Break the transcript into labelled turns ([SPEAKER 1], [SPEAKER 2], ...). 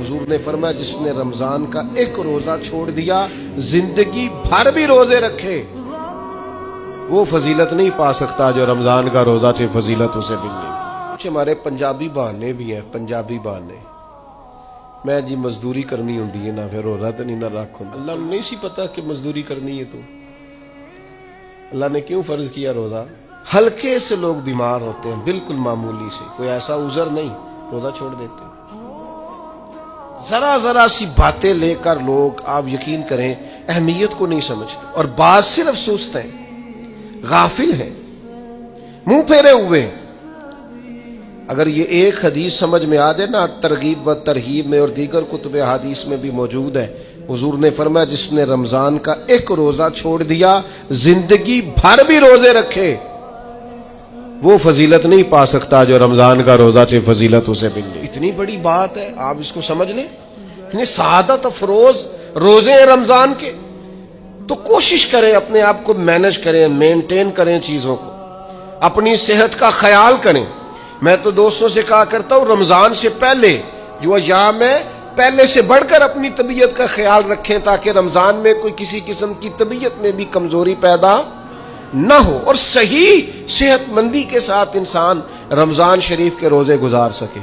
[SPEAKER 1] حضور نے فرمایا جس نے رمضان کا ایک روزہ چھوڑ دیا زندگی بھر بھی روزے رکھے وہ فضیلت نہیں پا سکتا جو رمضان کا روزہ سے فضیلت اسے ملنے کی۔ کچھ ہمارے پنجابی بہانے بھی ہیں، پنجابی بہانے، میں جی مزدوری کرنی ہوندی ہے نہ پھر روزہ تو نہیں نہ رکھ ہوں۔ اللہ نہیں سی پتا کہ مزدوری کرنی ہے تو اللہ نے کیوں فرض کیا روزہ؟ ہلکے سے لوگ بیمار ہوتے ہیں، بالکل معمولی سے، کوئی ایسا عذر نہیں، روزہ چھوڑ دیتے ہیں۔ ذرا سی باتیں لے کر لوگ، آپ یقین کریں، اہمیت کو نہیں سمجھتے، اور بعض صرف سست ہیں، غافل ہیں، منہ پھیرے ہوئے۔ اگر یہ ایک حدیث سمجھ میں آ جائے نا، ترغیب و ترہیب میں اور دیگر کتب حدیث میں بھی موجود ہے، حضور نے فرمایا جس نے رمضان کا ایک روزہ چھوڑ دیا زندگی بھر بھی روزے رکھے وہ فضیلت نہیں پا سکتا جو رمضان کا روزہ سے فضیلت اسے ملے۔ اتنی بڑی بات ہے، آپ اس کو سمجھ لیں، اتنے سعادت افروز روزے رمضان کے۔ تو کوشش کریں، اپنے آپ کو مینج کریں، مینٹین کریں چیزوں کو، اپنی صحت کا خیال کریں۔ میں تو دوستوں سے کہا کرتا ہوں رمضان سے پہلے جو ایام ہے پہلے سے بڑھ کر اپنی طبیعت کا خیال رکھیں تاکہ رمضان میں کوئی کسی قسم کی طبیعت میں بھی کمزوری پیدا نہ ہو اور صحیح صحت مندی کے ساتھ انسان رمضان شریف کے روزے گزار سکے۔